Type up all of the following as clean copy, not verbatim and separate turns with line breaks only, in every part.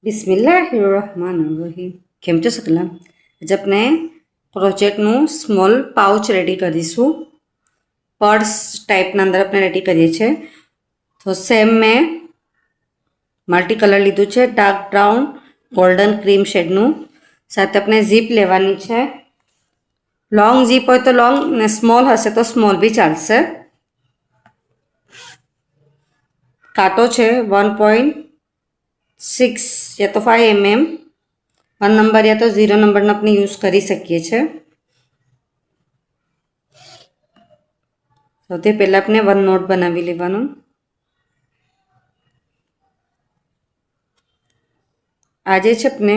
बिस्मिल्लाहिर्रहमानिर्रहीम। केम छो सकला? आज अपने प्रोजेक्टનું સ્મોલ પાઉચ રેડી કરીશું। પર્સ ટાઈપના અંદર આપણે રેડી કરીએ છીએ। તો સેમ મેં મલ્ટી કલર લીધું છે, ડાર્ક બ્રાઉન ગોલ્ડન ક્રીમ શેડનું। સાથે આપણે ઝીપ લેવાની છે। લોંગ ઝીપ હોય તો લોંગ ને સ્મોલ હશે તો સ્મોલ બી ચાલશે। કાંટો છે 1.6 या तो 5 mm, 1 નંબર या तो 0 નંબરનો આપણે યુઝ કરી શકીએ છીએ। સૌથી પહેલાં આપણે 1 નોટ બનાવી લેવાનું। આજે છે આપણે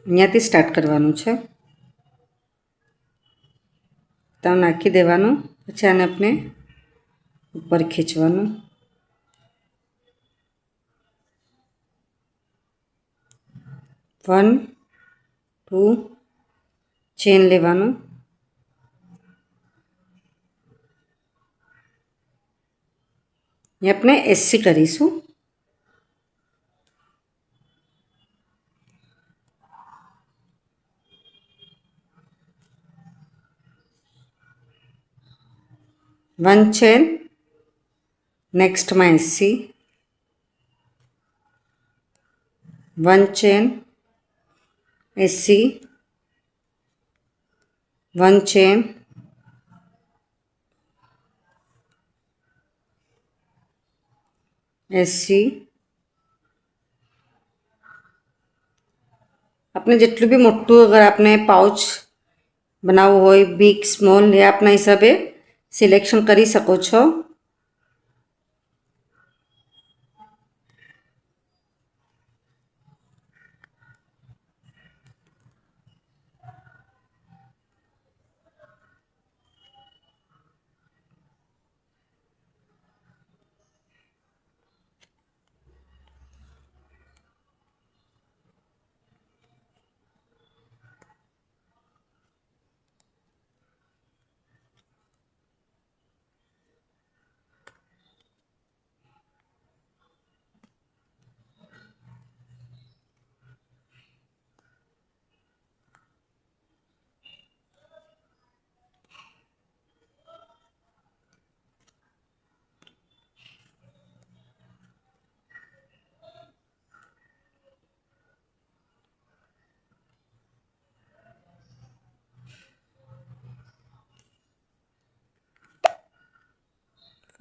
અહીંયાથી સ્ટાર્ટ કરવાનું છે। તો નાખી દેવાનું, પછી આને આપણે ઉપર ખીંચવાનું। वन टू चेन लेवानुं, ये अपने एससी करीशुं। वन चेन, नेक्स्ट में SC, one chain SC, one chain SC. आपने जेटलू भी मोटू अगर आपने पाउच बनाववुं होय बिग स्मॉल ए आपना हिसाबे सिलेक्शन करी शको छो।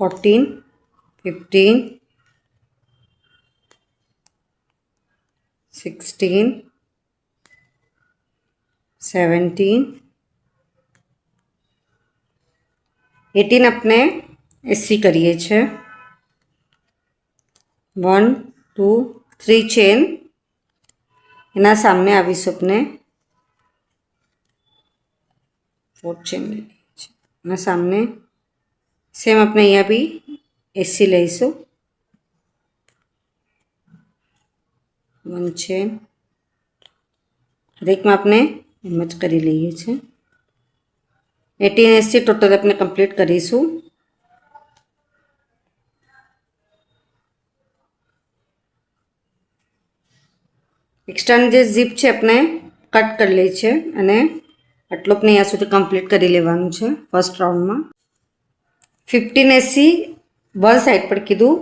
फोर्टीन, 15, 16, 17, 18 अपने एससी करिए छे। 1 2 3 चेन एना सामने आवीशुं अपने 4 चेन एना सामने सेम अपने अहींया भी एससी लईशुं। 1 चेन हरेक में अपने एम ज करी लईए छे। 18 एससी टोटल अपने कम्प्लीट करीशुं। एक्स्ट्रानी जे जीप छे अपने कट कर ली छे अने आटलू अपने अहींया सुधी कम्प्लीट करी लेवानुं छे फर्स्ट राउंड में। 15 एससी वन साइड पर कीधुं,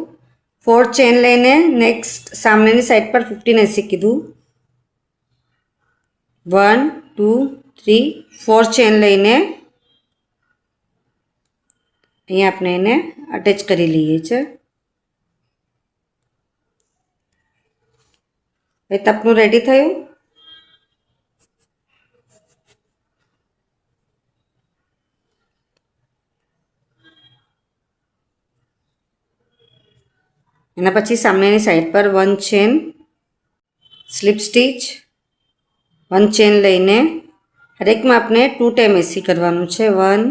4 चेन लईने नेक्स्ट सामनेनी साइड पर 15 एससी कीधुं। 1 2 3 4 चेन लईने अहींया आपणे एने अटेच करी लईए छे। ए तो आपनुं रेडी थयुं। एना पछी सामनेनी साइड पर 1 चेन स्लीप स्टीच, 1 चेन लईने हरेक में आपने 2 टाइम एससी करवानुं छे। 1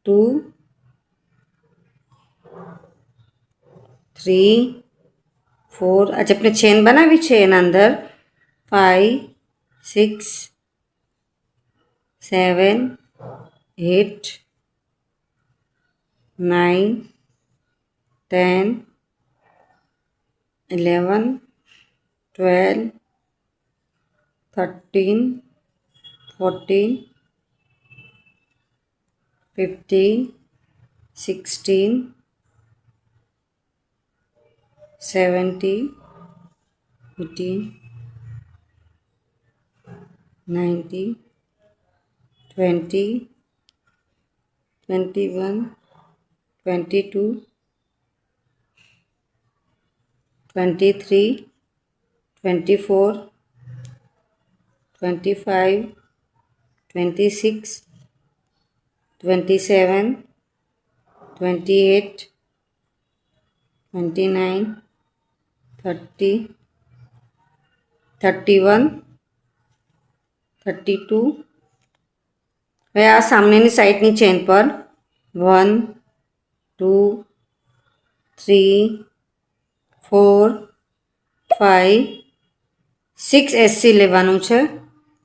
2 3 4 आज अपने चेन बनावी छे एना अंदर 5 6 7 8 9 10 11, 12, 13, 14, 15, 16, 17, 18, 19, 20, 21, 22, 23, 24, 25, 26, 27, 28, 29, 30, 31, 32. હવે આ સામેની સાઈડની ચેન પર 1, 2, 3, 4, 5, 6 એસસી લેવાનું છે.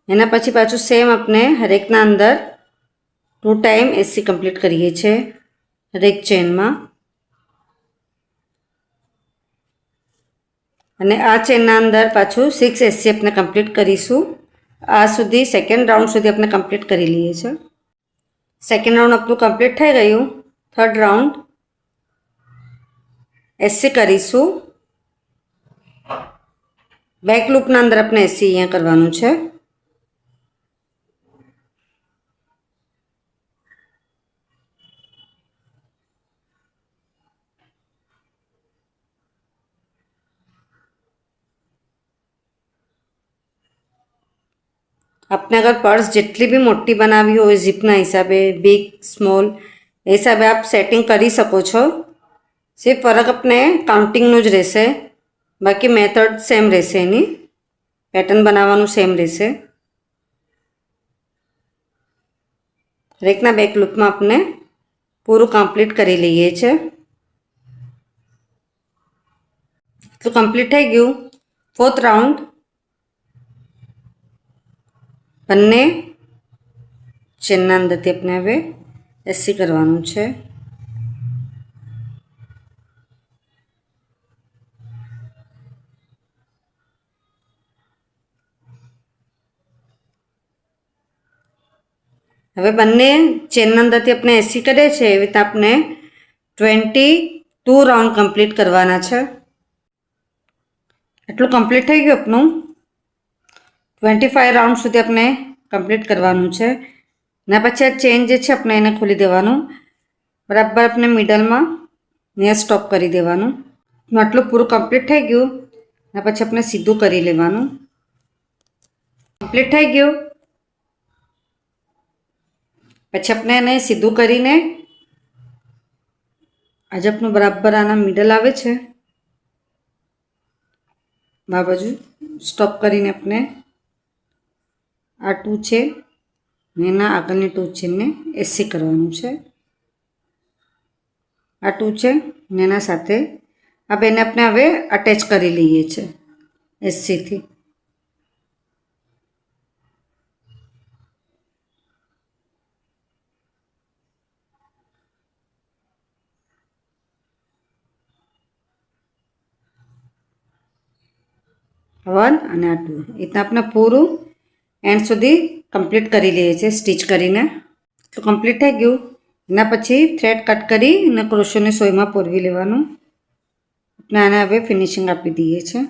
એના પછી પાછું સેમ આપણે હરેકના અંદર 2 ટાઈમ એસસી કમ્પ્લીટ કરીએ છીએ હરેક ચેનમાં. અને આ ચેનના અંદર પાછું 6 એસસી આપણે કમ્પ્લીટ કરીશું. આ સુધી સેકન્ડ રાઉન્ડ સુધી આપણે કમ્પ્લીટ કરી લઈએ છીએ. સેકન્ડ રાઉન્ડ આપણું કમ્પ્લીટ થઈ ગયું. થર્ડ રાઉન્ડ એસસી કરીશું. બેક લૂપના અંદર આપણે એસસી અહીંયા કરવાનું છે. आपने अगर पर्स जितनी भी मोटी बनावी हो जीपना हिसाबे बिग स्मॉल हिसाबे आप सेटिंग करी सको छो. सिर्फ फरक अपने काउंटिंगनु ज रहेशे, बाकी मेथड सेम रहेशे, एनी पेटर्न बनाववानुं सेम रहेशे. हरेकना बेक लूपमां आपने पूरुं कम्प्लीट करी लईए छे. तो कम्प्लीट थई गयुं. फोर्थ राउंड बने चेनना अंदरथी अपने हवे एससी करवानुं छे. हवे बने चेनना अंदरथी अपने एससी करे छे एवी रीते आपने 22 राउंड कम्प्लीट करवाना छे. एटलुं कम्प्लीट थई गयुं आपनुं. 25 राउंड सुधी अपने कम्प्लीट करवानुं छे. ने पछी आ चेन जे छे अपने एने खोली देवानुं. बराबर अपने मिडल में ने स्टॉप करी देवानुं. आटलुं पूरुं कम्प्लीट थई गयुं. ने पछी अपने सीधुं करी लेवानुं. कम्प्लीट थई गयुं. पछी अपने एने सीधुं करीने आज अपनुं बराबर आना मिडल आवे छे आ बाजू स्टॉप करीने अपने आ टू छे एना आगळनी टू चेन ने एससी करवानुं छे. आ टू छे ने एना साथे आ बेने अपने हवे अटेच करी लईए छे एससी थी. वन અને આ ટુ રીતના આપણે પૂરું એન્ડ સુધી કમ્પ્લીટ કરી લઈએ છીએ સ્ટીચ કરીને. તો કમ્પ્લીટ થઈ ગયું. એના પછી થ્રેડ કટ કરી અને ક્રોશોની સોયમાં પોરવી લેવાનું. આપણે આને હવે ફિનિશિંગ આપી દઈએ છીએ.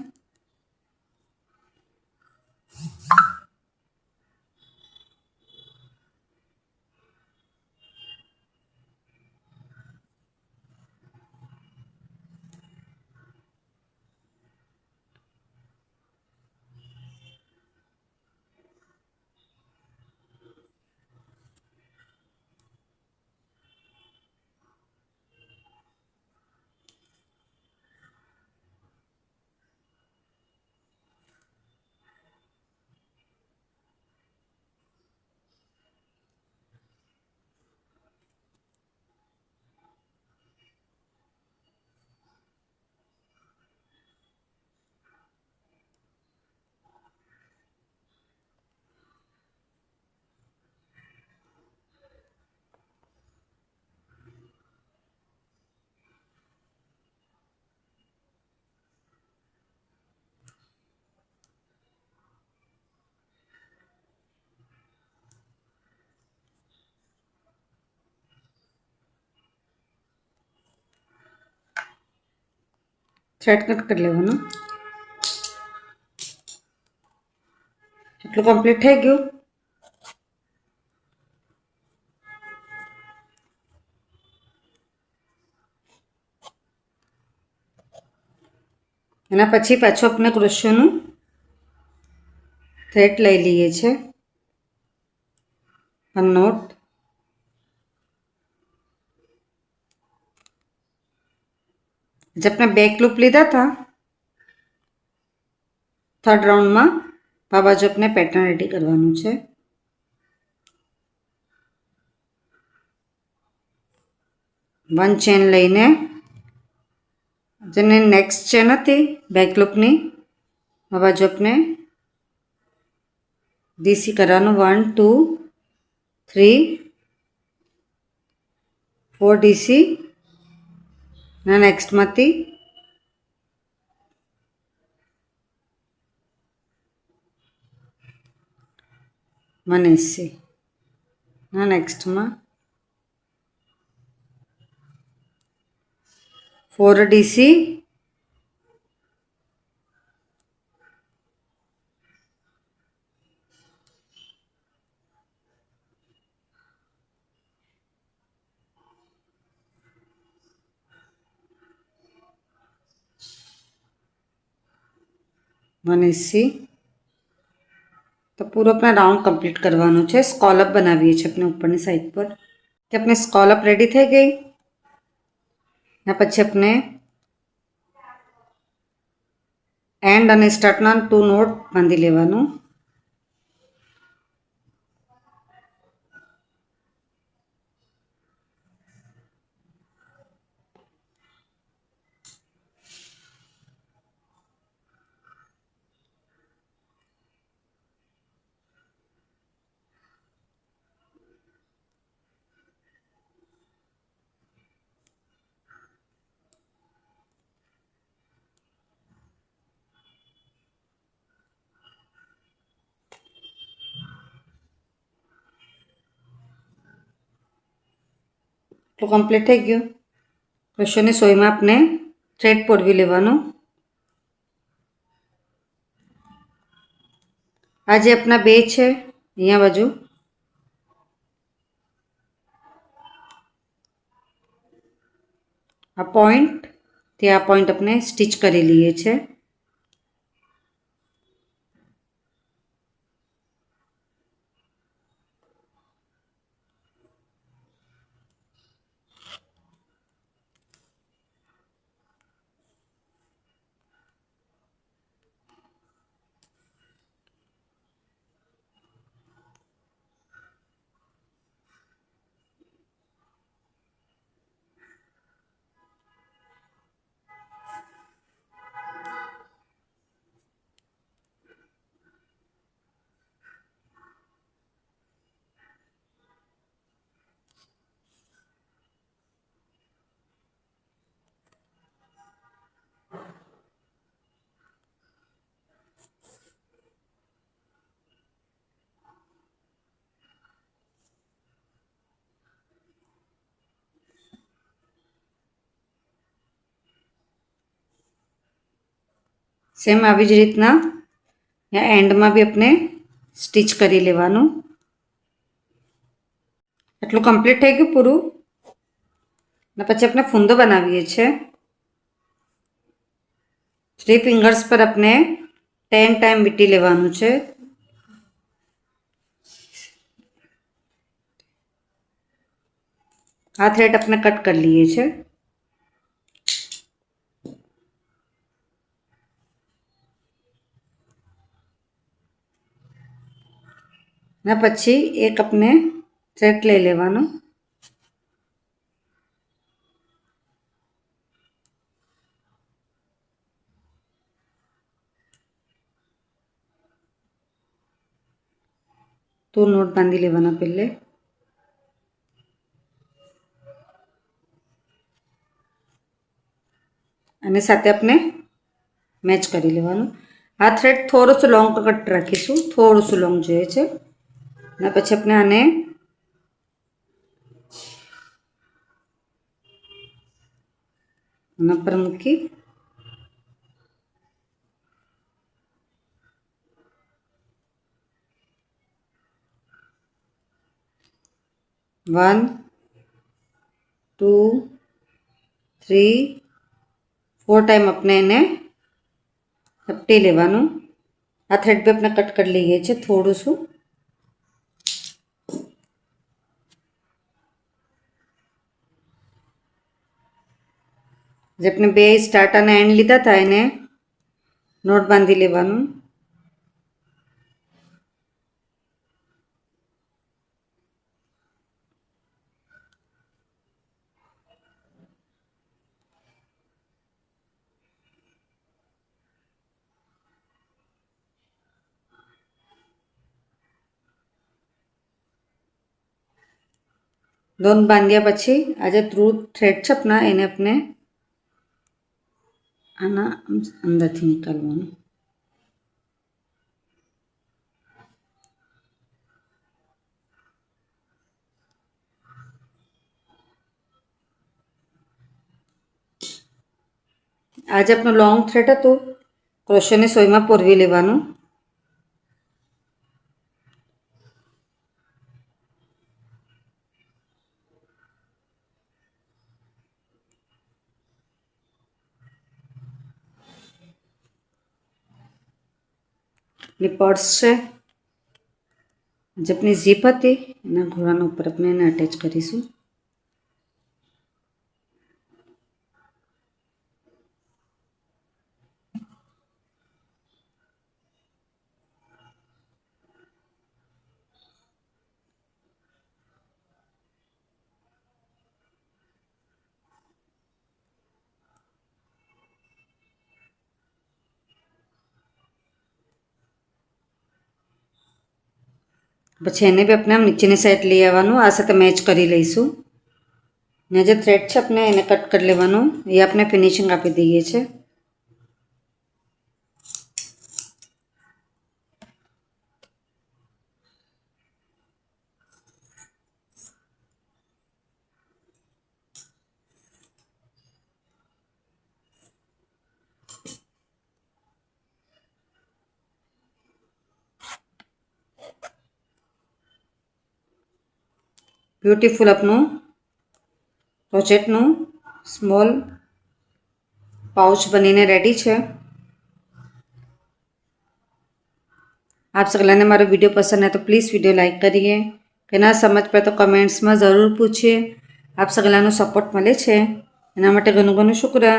થ્રેડ કટ કરી લેવાનું. એટલું કમ્પ્લીટ થઈ ગયું. એના પછી પાછું આપણે ક્રોશિયોનું થ્રેડ લઈ લઈએ છીએ. નોટ जब अपने बैक लूप लीधा था थर्ड राउंड में आ बाजू अपने पेटर्न रेडी करवानुं छे. वन चेन लईने जेने नेक्स्ट चेन हती बैक लूपनी आ बाजू अपने डीसी करवानुं 1 2 3 4 डीसी ना नेक्स्ट मांथी 1 एसी ना नेक्स्ट में 4 डीसी तो पूरा अपना राउंड कंप्लीट करवानो है. स्कॉलअप बनावीए छे अपने ऊपरनी साइड पर. तो अपने स्कॉलअप रेडी थई गई. पछी अपने एंड अने स्टार्टना 2 नोट बांधी लेवानुं. तो कम्प्लीट थई गयुं. क्रोशियोनी सोई में आपने थ्रेड पोरवी लेवानुं. आ जे अपना बे छे अहींया बाजू आ पॉइंट ते आ पॉइंट अपने स्टीच करी लीए छे. सेम आवी ज रीतना एंड में भी अपने स्टीच करी लेवानुं. एटलुं कम्प्लीट थई गयुं पूरुं. ने पछी अपने फूंदो बनावीए छे. 3 फिंगर्स पर अपने 10 टाइम वीटी लेवानुं छे. आ थ्रेड अपने कट कर लीए छे. ने पछी एक अपने थ्रेड लई लेवानो. तो नोट बांधी लेवाना पहले. अने साथे अपने मैच करी लेवानुं. आ थ्रेड थोड़ो सो लॉन्ग कट राखीशुं. थोड़ो सो लॉन्ग जोईए छे. ने पछी अपने आने पर मूकी 1 2 3 4 टाइम अपने એને લપટી લેવાનું। આ થ્રેડ બી આપણે કટ કરી લઈએ છીએ થોડું શું। જે આપણે બે સ્ટાર્ટ અને એન્ડ લીધા હતા એને નોટ બાંધી લેવાનું। दोन बांध्या પછી આ જે થ્રુ થ્રેડ છે આપણા એને આપણે આના અંદરથી નીકાળવાનું। આજે આપણું લોંગ થ્રેડ હતું ક્રોશેની સોયમાં પોરવી લેવાનું। पर्स है જે આપણી ઝીપ હતી એના ઘોડાના ઉપર આપણે એને અટેચ કરીશું। પછી એને બી આપણે આમ નીચેની સાઈડ લઈ આવવાનું, આ સાથે મેચ કરી લઈશું ને જે થ્રેડ છે આપણે એને કટ કરી લેવાનું। એ આપણે ફિનિશિંગ આપી દઈએ છીએ। ब्यूटीफुल अपनों प्रोजेक्टનું स्मॉल पाउच बनीने रेडी है। आप सगलाने मारो वीडियो पसंद है तो प्लीज़ वीडियो लाइक करिए, कि ना समझ पाए तो कमेंट्स में ज़रूर पूछिए। आप सगलानो सपोर्ट मळे छे एना माटे घणुं घणुं शुक्रिया।